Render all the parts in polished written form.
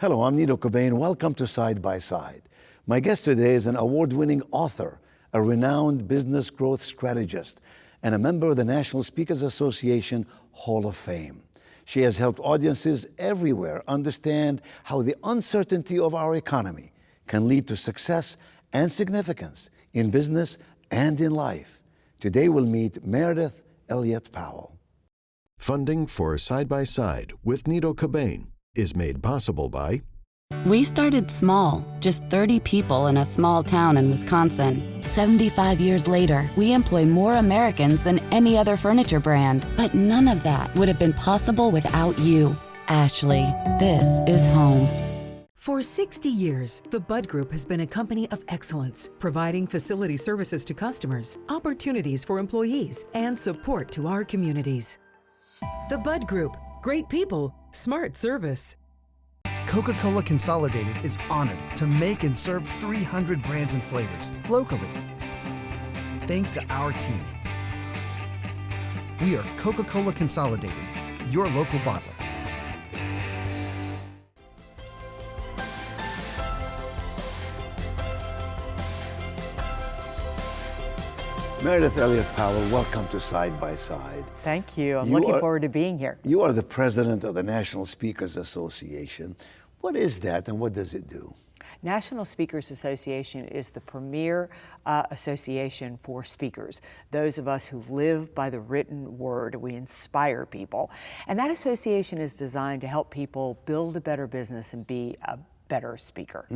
Hello, I'm Nito Cobain. Welcome to Side by Side. My guest today is an award-winning author, a renowned business growth strategist, and a member of the National Speakers Association Hall of Fame. She has helped audiences everywhere understand how the uncertainty of our economy can lead to success and significance in business and in life. Today we'll meet Meridith Elliott Powell. Funding for Side by Side with Nito Cobain is made possible by... We started small, just 30 people in a small town in Wisconsin. 75 years later, we employ more Americans than any other furniture brand. But none of that would have been possible without you. Ashley, this is home. For 60 years, the Budd Group has been a company of excellence, providing facility services to customers, opportunities for employees, and support to our communities. The Budd Group. Great people, smart service. Coca-Cola Consolidated is honored to make and serve 300 brands and flavors locally. Thanks to our teammates. We are Coca-Cola Consolidated, your local bottler. Meridith Elliott Powell, welcome to Side by Side. Thank you. I'm looking forward to being here. You are the president of the National Speakers Association. What is that and what does it do? National Speakers Association is the premier association for speakers, those of us who live by the written word. We inspire people. And that association is designed to help people build a better business and be a better speaker.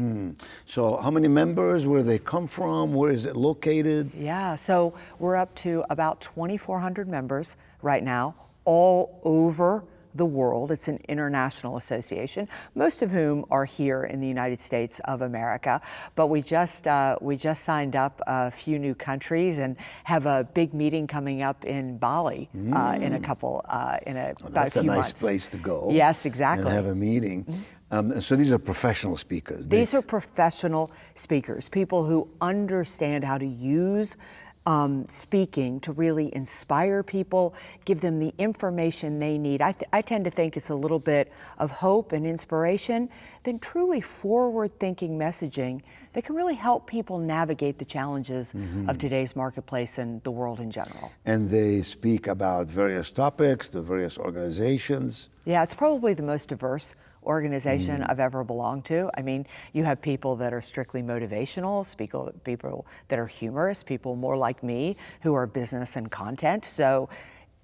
So how many members, where they come from, where is it located? Yeah, so we're up to about 2,400 members right now, all over the world. It's an international association, most of whom are here in the United States of America. But we just signed up a few new countries and have a big meeting coming up in Bali in a couple about a few months. That's a nice place to go. Yes, exactly. And have a meeting. So these are professional speakers. These are professional speakers, people who understand how to use speaking to really inspire people, give them the information they need. I tend to think it's a little bit of hope and inspiration, then truly forward-thinking messaging that can really help people navigate the challenges of today's marketplace and the world in general. And they speak about various topics, the various organizations. Yeah, it's probably the most diverse organization I've ever belonged to. I mean, you have people that are strictly motivational, people that are humorous, people more like me who are business and content. So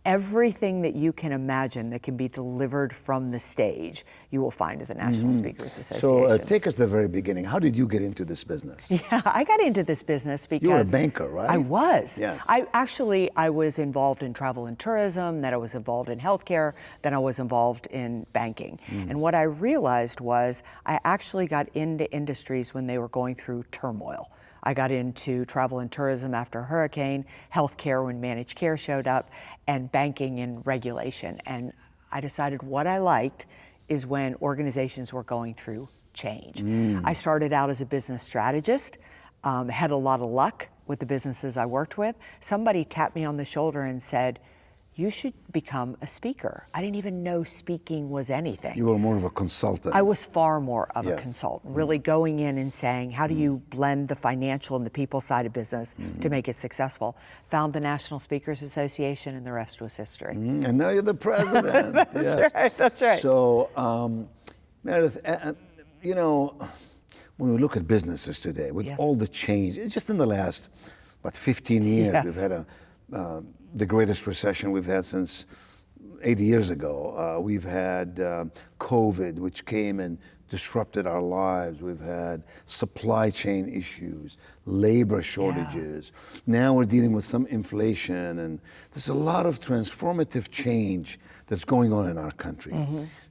everything that you can imagine that can be delivered from the stage, you will find at the National Speakers Association. So take us to the very beginning. How did you get into this business? Yeah, I got into this business because... You were a banker, right? I was. Yes. I was involved in travel and tourism, then I was involved in healthcare, then I was involved in banking. And what I realized was I actually got into industries when they were going through turmoil. I got into travel and tourism after a hurricane, healthcare when managed care showed up, and banking and regulation. And I decided what I liked is when organizations were going through change. I started out as a business strategist, had a lot of luck with the businesses I worked with. Somebody tapped me on the shoulder and said, "You should become a speaker." I didn't even know speaking was anything. You were more of a consultant. I was far more of a consultant, really going in and saying, how do you blend the financial and the people side of business to make it successful? Found the National Speakers Association, and the rest was history. And now you're the president. That's right. So, Meridith, you know, when we look at businesses today, with all the change, just in the last, 15 years, we've had the greatest recession we've had since 80 years ago. We've had COVID, which came and disrupted our lives. We've had supply chain issues, labor shortages. Now we're dealing with some inflation, and there's a lot of transformative change that's going on in our country.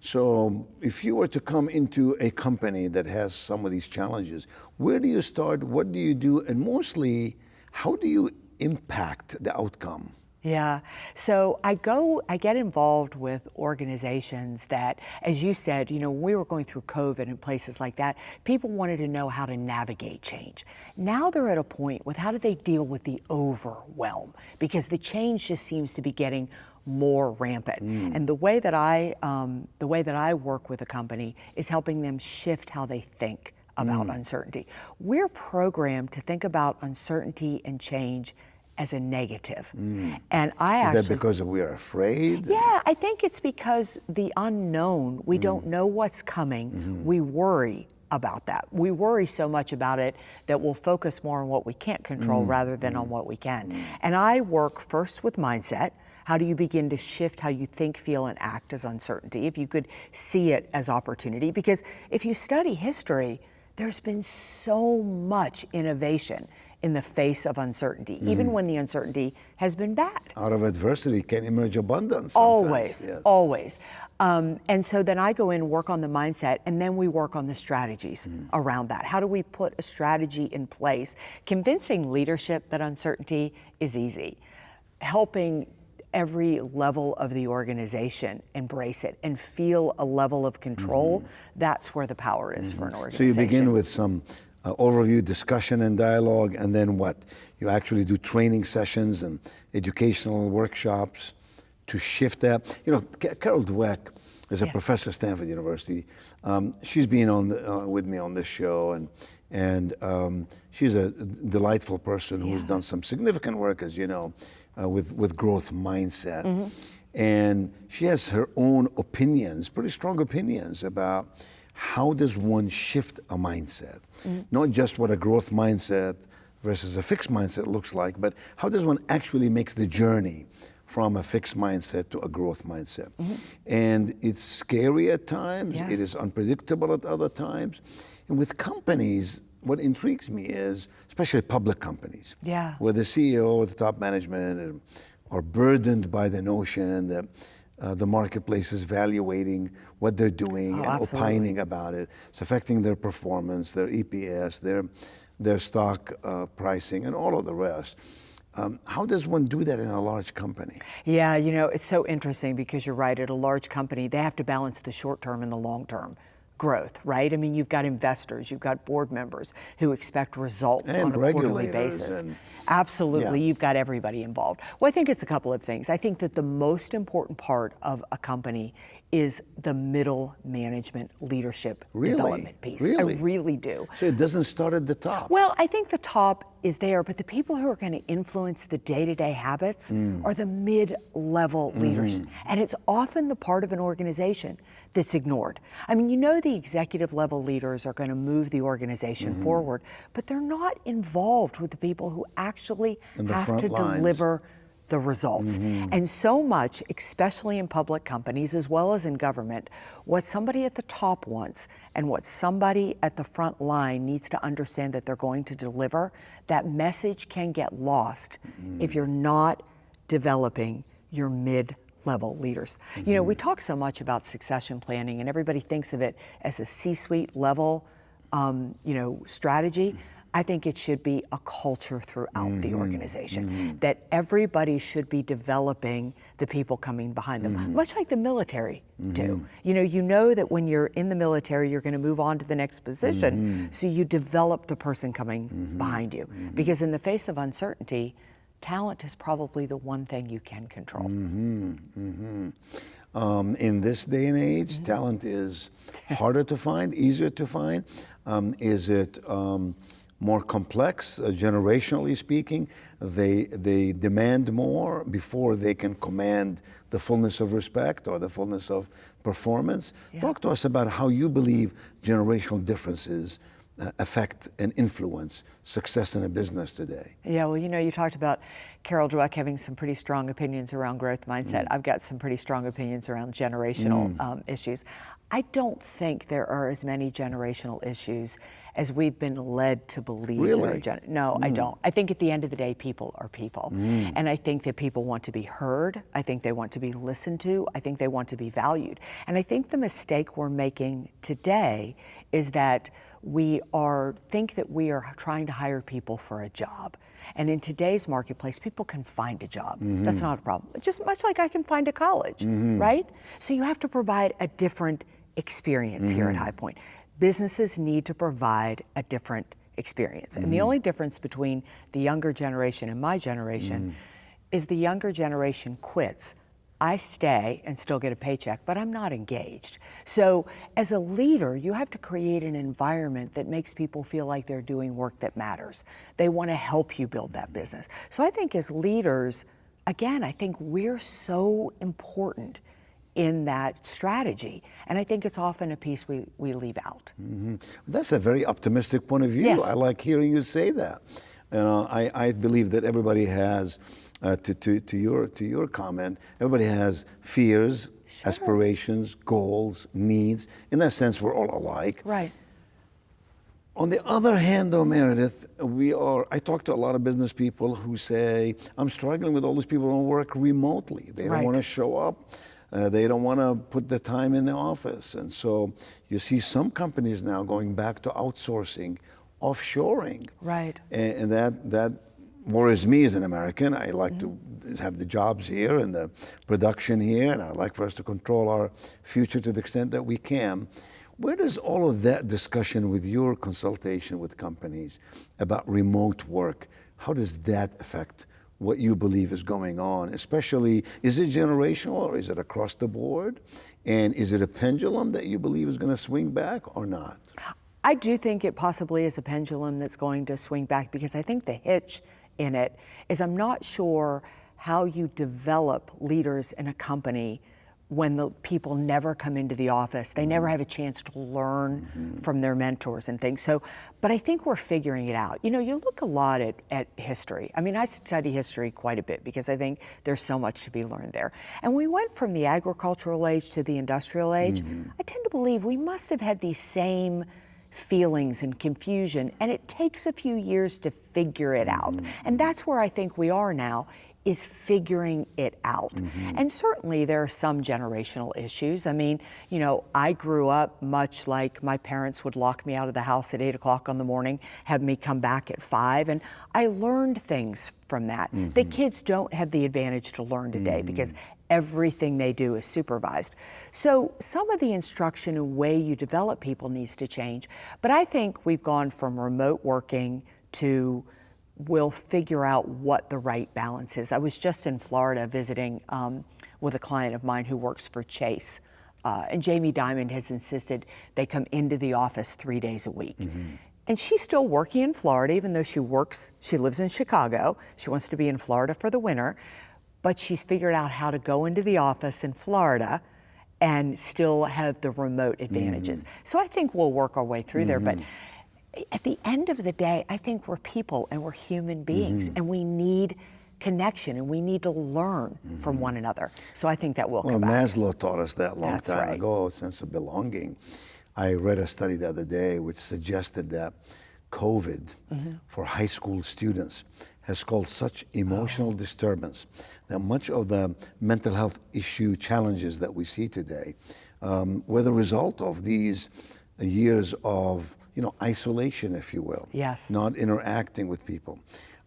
So if you were to come into a company that has some of these challenges, where do you start? What do you do? And mostly, how do you impact the outcome? Yeah, so I get involved with organizations that, as you said, you know, when we were going through COVID and places like that, people wanted to know how to navigate change. Now they're at a point with how do they deal with the overwhelm? Because the change just seems to be getting more rampant. And the way that I work with a company is helping them shift how they think about uncertainty. We're programmed to think about uncertainty and change as a negative. And Is that because we are afraid? Yeah, I think it's because the unknown, we don't know what's coming. We worry about that. We worry so much about it that we'll focus more on what we can't control rather than on what we can. And I work first with mindset. How do you begin to shift how you think, feel, and act as uncertainty? If you could see it as opportunity, because if you study history, there's been so much innovation in the face of uncertainty, even when the uncertainty has been bad. Out of adversity can emerge abundance. Always, Yes. always. And so then I go in and work on the mindset, and then we work on the strategies around that. How do we put a strategy in place? Convincing leadership that uncertainty is easy. Helping every level of the organization embrace it and feel a level of control, that's where the power is for an organization. So you begin with some overview, discussion, and dialogue, and then what? You actually do training sessions and educational workshops to shift that. You know, Carol Dweck is a professor at Stanford University. She's been on with me on this show, and she's a delightful person who's done some significant work, as you know, with growth mindset. And she has her own opinions, pretty strong opinions about how does one shift a mindset? Not just what a growth mindset versus a fixed mindset looks like, but how does one actually make the journey from a fixed mindset to a growth mindset? And it's scary at times, it is unpredictable at other times. And with companies, what intrigues me is, especially public companies, where the CEO or the top management are burdened by the notion that the marketplace is evaluating what they're doing and opining about it. It's affecting their performance, their EPS, their stock pricing, and all of the rest. How does one do that in a large company? Yeah, you know, it's so interesting because you're right, at a large company, they have to balance the short term and the long term growth, right? I mean, you've got investors, you've got board members who expect results and on a quarterly basis. Absolutely, you've got everybody involved. Well, I think it's a couple of things. I think that the most important part of a company is the middle management leadership development piece. I really do. So it doesn't start at the top? Well, I think the top is there, but the people who are going to influence the day-to-day habits are the mid-level leaders. And it's often the part of an organization that's ignored. I mean, you know, the executive level leaders are going to move the organization forward, but they're not involved with the people who actually have to deliver the results. And so much, especially in public companies as well as in government, what somebody at the top wants and what somebody at the front line needs to understand that they're going to deliver, that message can get lost if you're not developing your mid-level leaders. You know, we talk so much about succession planning and everybody thinks of it as a C-suite level, you know, strategy. I think it should be a culture throughout the organization, that everybody should be developing the people coming behind them, much like the military do. You know that when you're in the military, you're going to move on to the next position, so you develop the person coming behind you. Because in the face of uncertainty, talent is probably the one thing you can control. In this day and age, talent is harder to find, easier to find. Is it more complex, generationally speaking? They demand more before they can command the fullness of respect or the fullness of performance. Talk to us about how you believe generational differences affect and influence success in a business today. Yeah, well, you know, you talked about Carol Dweck having some pretty strong opinions around growth mindset. I've got some pretty strong opinions around generational issues. I don't think there are as many generational issues as we've been led to believe. Really? No, I don't. I think at the end of the day, people are people. And I think that people want to be heard. I think they want to be listened to. I think they want to be valued. And I think the mistake we're making today is that we think that we are trying to hire people for a job. And in today's marketplace, people can find a job. That's not a problem. Just much like I can find a college, right? So you have to provide a different experience here at High Point. Businesses need to provide a different experience. And the only difference between the younger generation and my generation is the younger generation quits I stay and still get a paycheck, but I'm not engaged. So as a leader, you have to create an environment that makes people feel like they're doing work that matters. They want to help you build that business. So I think as leaders, again, I think we're so important in that strategy. And I think it's often a piece we leave out. Mm-hmm. That's a very optimistic point of view. Yes. I like hearing you say that. I believe that everybody has, to your comment, everybody has fears, Sure. aspirations, goals, needs. In that sense, we're all alike. Right. On the other hand, though, Meridith, I talk to a lot of business people who say, I'm struggling with all these people who work remotely. They don't Right. want to show up. They don't want to put the time in the office. And so you see some companies now going back to outsourcing, offshoring. Right. And that worries me as an American. I like to have the jobs here and the production here, and I like for us to control our future to the extent that we can. Where does all of that discussion with your consultation with companies about remote work, how does that affect what you believe is going on? Especially, is it generational or is it across the board? And is it a pendulum that you believe is going to swing back or not? I do think it possibly is a pendulum that's going to swing back, because I think the hitch in it is I'm not sure how you develop leaders in a company when the people never come into the office. They never have a chance to learn from their mentors and things. So, but I think we're figuring it out. You know, you look a lot at history. I mean, I study history quite a bit because I think there's so much to be learned there. And we went from the agricultural age to the industrial age. I tend to believe we must have had these same feelings and confusion, and it takes a few years to figure it out. And that's where I think we are now, is figuring it out. And certainly there are some generational issues. I mean, you know, I grew up much like my parents would lock me out of the house at 8 o'clock in the morning, have me come back at 5, and I learned things from that. The kids don't have the advantage to learn today because everything they do is supervised. So some of the instruction and way you develop people needs to change. But I think we've gone from remote working to we'll figure out what the right balance is. I was just in Florida visiting with a client of mine who works for Chase. And Jamie Dimon has insisted they come into the office 3 days a week. And she's still working in Florida, even though she lives in Chicago. She wants to be in Florida for the winter, but she's figured out how to go into the office in Florida and still have the remote advantages. So I think we'll work our way through there. But at the end of the day, I think we're people and we're human beings, and we need connection and we need to learn from one another. So I think that will come back. Maslow taught us that long That's time right. ago, a sense of belonging. I read a study the other day which suggested that COVID for high school students has caused such emotional disturbance that much of the mental health issue challenges that we see today were the result of these years of isolation, if you will. Yes. Not interacting with people.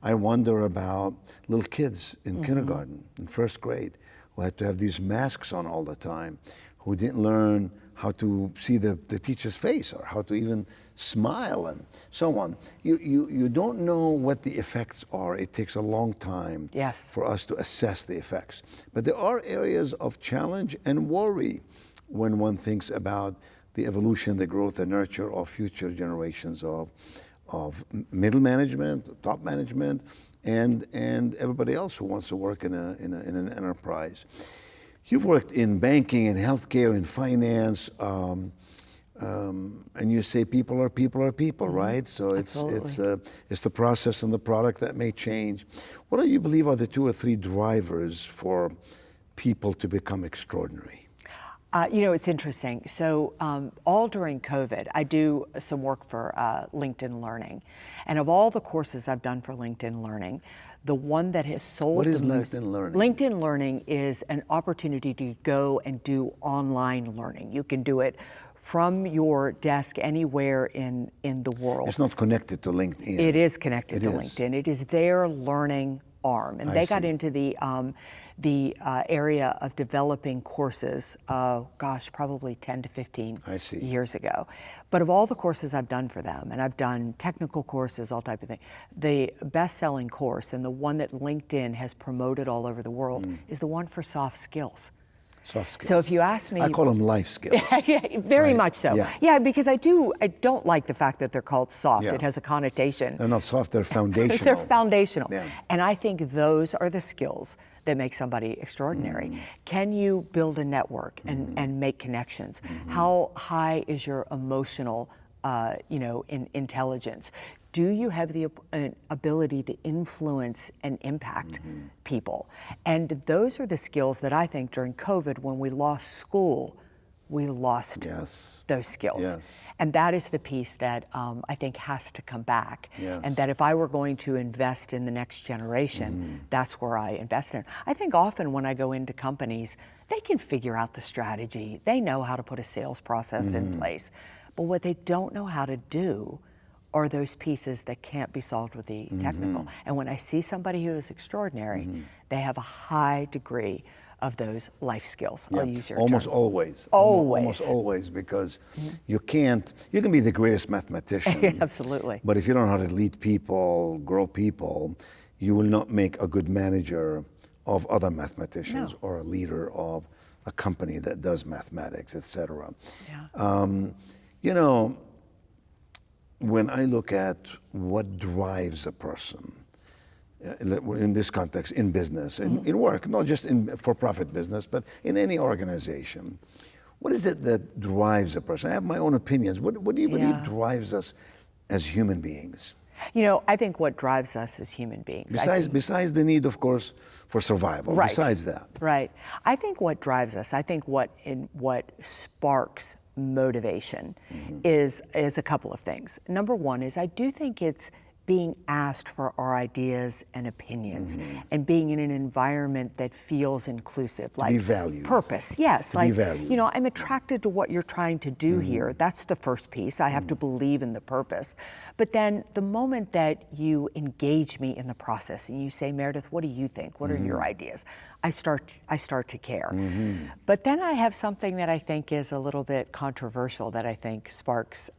I wonder about little kids in kindergarten, in first grade, who had to have these masks on all the time, who didn't learn how to see the teacher's face or how to even smile and so on. You don't know what the effects are. It takes a long time for us to assess the effects. But there are areas of challenge and worry when one thinks about the evolution, the growth, the nurture of future generations of middle management, top management, and everybody else who wants to work in an enterprise. You've worked in banking and healthcare and finance, and you say people are people, right? So it's the process and the product that may change. What do you believe are the 2 or 3 drivers for people to become extraordinary? It's interesting. So all during COVID, I do some work for LinkedIn Learning. And of all the courses I've done for LinkedIn Learning, the one that has sold What is the most... LinkedIn Learning? LinkedIn Learning is an opportunity to go and do online learning. You can do it from your desk anywhere in the world. It's not connected to LinkedIn. It is connected to LinkedIn. It is their learning arm. And they got into the the area of developing courses, probably 10 to 15 years ago. But of all the courses I've done for them, and I've done technical courses, all type of thing, the best-selling course and the one that LinkedIn has promoted all over the world is the one for soft skills. Soft skills. So if you ask me, I call them life skills. Yeah, very right? much so. Yeah. Because I don't like the fact that they're called soft. Yeah. It has a connotation. They're not soft, they're foundational. They're foundational. Yeah. And I think those are the skills that make somebody extraordinary. Can you build a network and make connections? How high is your emotional intelligence? Do you have the ability to influence and impact people? And those are the skills that I think during COVID, when we lost school, we lost those skills. Yes. And that is the piece that I think has to come back. Yes. And that if I were going to invest in the next generation, that's where I invest in. I think often when I go into companies, they can figure out the strategy. They know how to put a sales process in place. But what they don't know how to do are those pieces that can't be solved with the technical. And when I see somebody who is extraordinary, they have a high degree of those life skills. I'll use your almost term. always. Always. Almost always, because you can be the greatest mathematician. Absolutely. But if you don't know how to lead people, grow people, you will not make a good manager of other mathematicians or a leader of a company that does mathematics, etc. Yeah. When I look at what drives a person, in this context, in business, in work, not just in for-profit business, but in any organization, what is it that drives a person? I have my own opinions. What do you believe drives us as human beings? I think what drives us as human beings. Besides the need, of course, for survival. Right. Besides that. Right. I think what drives us, what sparks motivation is a couple of things. Number one is I do think it's being asked for our ideas and opinions and being in an environment that feels inclusive, like be valued. Purpose. Yes, to be valued. I'm attracted to what you're trying to do here. That's the first piece. I have to believe in the purpose. But then the moment that you engage me in the process and you say, Meridith, what do you think? What are your ideas? I start to care. But then I have something that I think is a little bit controversial that I think sparks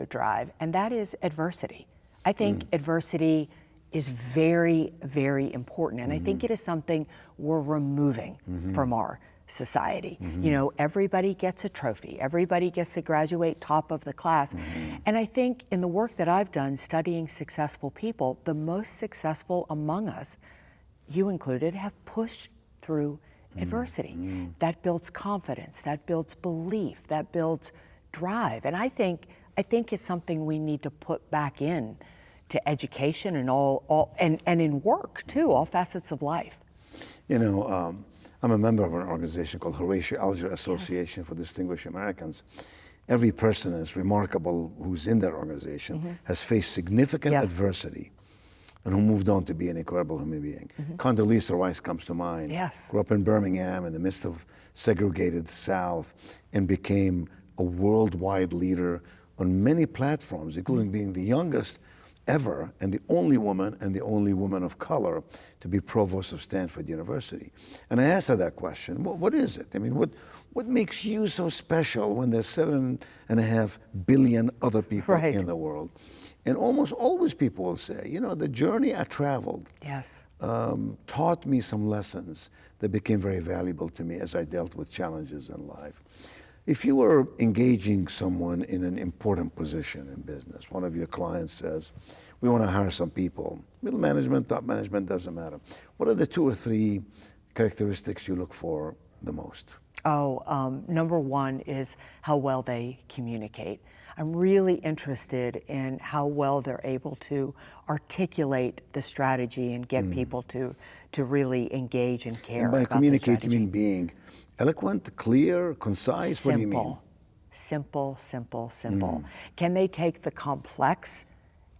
drive, and that is adversity. I think adversity is very, very important, and I think it is something we're removing from our society. Everybody gets a trophy. Everybody gets to graduate top of the class. And I think in the work that I've done studying successful people, the most successful among us, you included, have pushed through adversity. That builds confidence, that builds belief, that builds drive. And I think it's something we need to put back in to education and and in work too, all facets of life. I'm a member of an organization called Horatio Alger Association for Distinguished Americans. Every person is remarkable who's in that organization has faced significant adversity and who moved on to be an incredible human being. Condoleezza Rice comes to mind. Yes. Grew up in Birmingham in the midst of segregated South and became a worldwide leader on many platforms, including being the youngest ever and the only woman of color to be provost of Stanford University. And I asked her that question, what is it? I mean, what makes you so special when there's 7.5 billion other people in the world? And almost always people will say, the journey I traveled taught me some lessons that became very valuable to me as I dealt with challenges in life. If you were engaging someone in an important position in business, one of your clients says, we want to hire some people, middle management, top management, doesn't matter. What are the 2 or 3 characteristics you look for the most? Number one is how well they communicate. I'm really interested in how well they're able to articulate the strategy and get people to really engage and care about the strategy. And by communicate, you mean being eloquent, clear, concise? Simple. What do you mean? Simple. Can they take the complex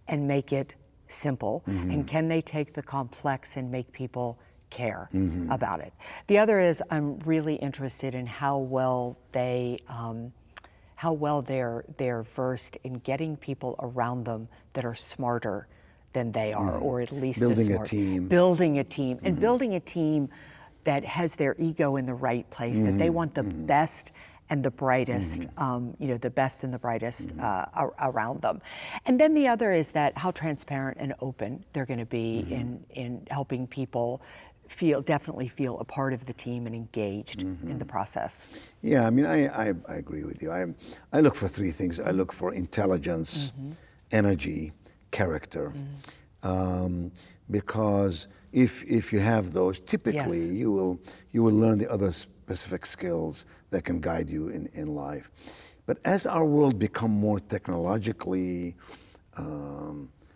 and make it simple? And can they take the complex and make people care about it? The other is I'm really interested in how well they're versed in getting people around them that are smarter than they are, or at least building as smart. a team. Building a team. And building a team that has their ego in the right place, that they want the best and the brightest, the best and the brightest around them. And then the other is that how transparent and open they're going to be in helping people definitely feel a part of the team and engaged in the process. Yeah, I mean, I agree with you. I look for three things. I look for intelligence, energy, character, because if you have those, typically you will learn the other specific skills that can guide you in life. But as our world become more technologically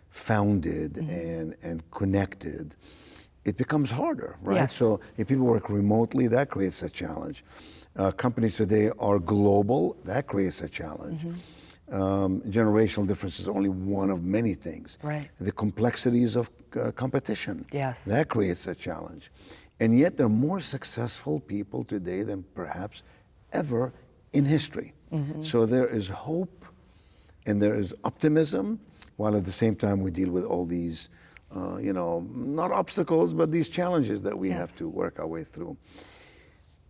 founded and connected, it becomes harder, right? Yes. So if people work remotely, that creates a challenge. Companies today are global, that creates a challenge. Generational difference is only one of many things. Right. The complexities of competition, Yes. that creates a challenge. And yet there are more successful people today than perhaps ever in history. So there is hope and there is optimism, while at the same time we deal with all these, not obstacles, but these challenges that we have to work our way through.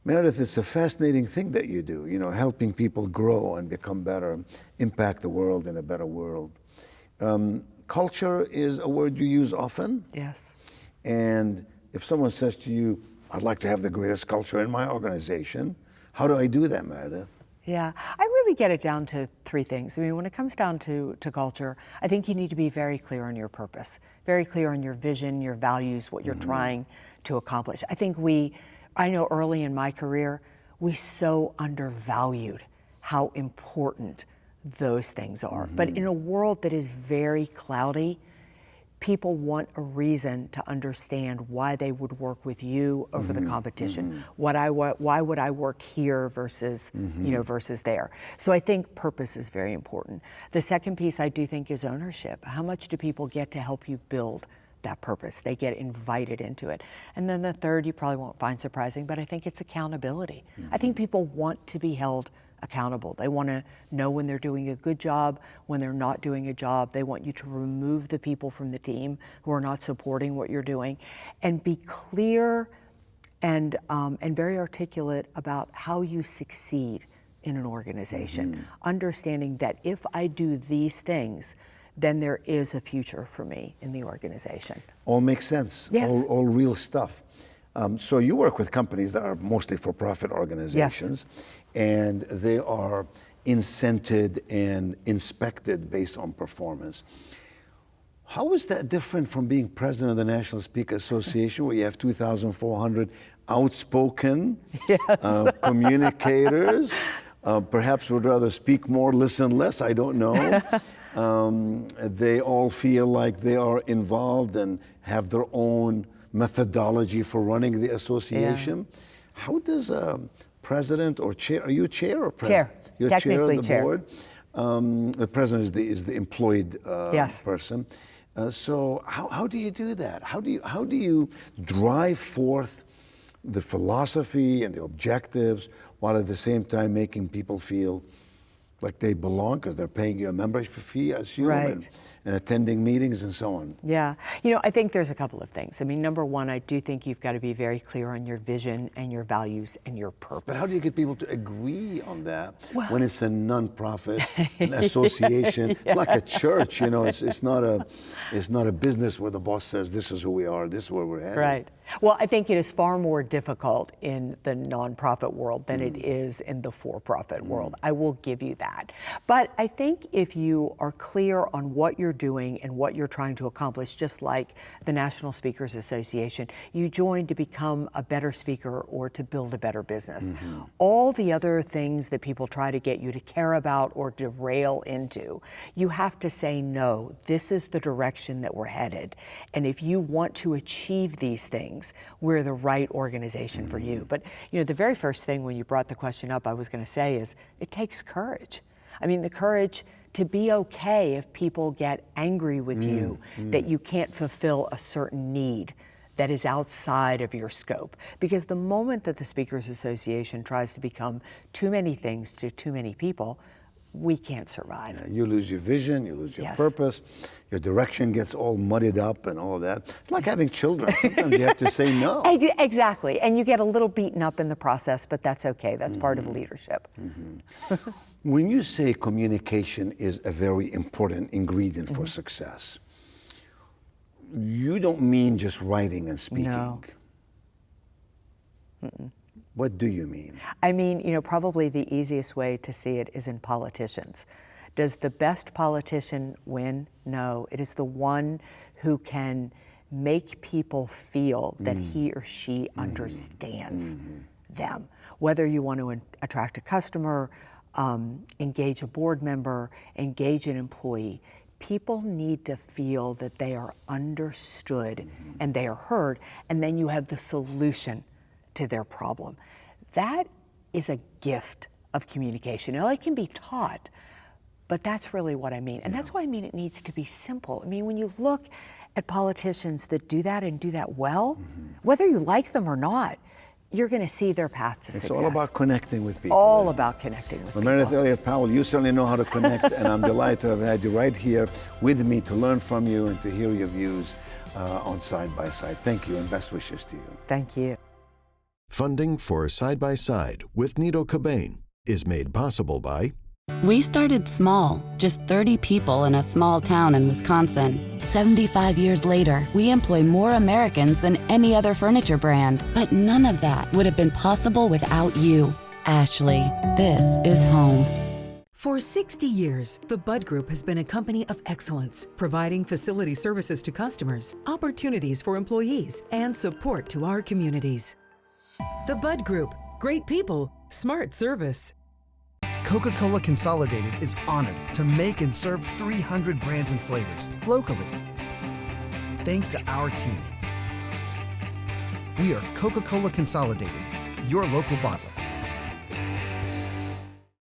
Meridith, it's a fascinating thing that you do, helping people grow and become better, impact the world in a better world. Culture is a word you use often. Yes. And if someone says to you, I'd like to have the greatest culture in my organization, how do I do that, Meridith? Yeah, I really get it down to three things. I mean, when it comes down to culture, I think you need to be very clear on your purpose, very clear on your vision, your values, what you're trying to accomplish. I know early in my career, we so undervalued how important those things are. But in a world that is very cloudy, people want a reason to understand why they would work with you over the competition. Why would I work here versus versus there? So I think purpose is very important. The second piece I do think is ownership. How much do people get to help you build that purpose? They get invited into it. And then the third, you probably won't find surprising, but I think it's accountability. I think people want to be held accountable. They want to know when they're doing a good job, when they're not doing a job. They want you to remove the people from the team who are not supporting what you're doing, and be clear and very articulate about how you succeed in an organization. Understanding that if I do these things, then there is a future for me in the organization. All makes sense. Yes. All real stuff. So you work with companies that are mostly for-profit organizations, and they are incented and inspected based on performance. How is that different from being president of the National Speaker Association, where you have 2,400 outspoken communicators? Perhaps would rather speak more, listen less, I don't know. They all feel like they are involved and have their own methodology for running the association. How does a president or chair, are you chair or president? Chair. You're Technically chair of the board. The president is the employed person. So how do you do that? How do you drive forth the philosophy and the objectives while at the same time making people feel like they belong because they're paying you a membership fee, I assume, and attending meetings and so on? Yeah, I think there's a couple of things. I mean, number one, I do think you've got to be very clear on your vision and your values and your purpose. But how do you get people to agree on that when it's a non-profit, an association? It's like a church, it's not a business where the boss says, this is who we are, this is where we're headed. Right. Well, I think it is far more difficult in the nonprofit world than it is in the for-profit world. I will give you that. But I think if you are clear on what you're doing and what you're trying to accomplish, just like the National Speakers Association, you join to become a better speaker or to build a better business. All the other things that people try to get you to care about or derail into, you have to say, no, this is the direction that we're headed. And if you want to achieve these things, we're the right organization for you. But the very first thing when you brought the question up, I was going to say is it takes courage. I mean, the courage to be okay if people get angry with you that you can't fulfill a certain need that is outside of your scope. Because the moment that the Speakers Association tries to become too many things to too many people, we can't survive. Yeah, you lose your vision, you lose your Yes. purpose, your direction gets all muddied up and all of that. It's like having children. Sometimes you have to say no. Exactly. And you get a little beaten up in the process, but that's okay. That's part of leadership. When you say communication is a very important ingredient for success, you don't mean just writing and speaking. No. What do you mean? I mean, probably the easiest way to see it is in politicians. Does the best politician win? No. It is the one who can make people feel that he or she understands them. Whether you want to attract a customer, engage a board member, engage an employee, people need to feel that they are understood and they are heard, and then you have the solution to their problem. That is a gift of communication. Now, it can be taught, but that's really what I mean. And that's why I mean it needs to be simple. I mean, when you look at politicians that do that and do that well, whether you like them or not, you're going to see their path to success. It's all about connecting with people. All about connecting with people. Meridith Elliott Powell, you certainly know how to connect, and I'm delighted to have had you right here with me to learn from you and to hear your views on Side by Side. Thank you, and best wishes to you. Thank you. Funding for Side by Side with Nido Cobain is made possible by We started small, just 30 people in a small town in Wisconsin. 75 years later, we employ more Americans than any other furniture brand. But none of that would have been possible without you. Ashley, this is home. For 60 years, the Bud Group has been a company of excellence, providing facility services to customers, opportunities for employees, and support to our communities. The Bud Group, great people, smart service. Coca-Cola Consolidated is honored to make and serve 300 brands and flavors locally. Thanks to our teammates. We are Coca-Cola Consolidated, your local bottler.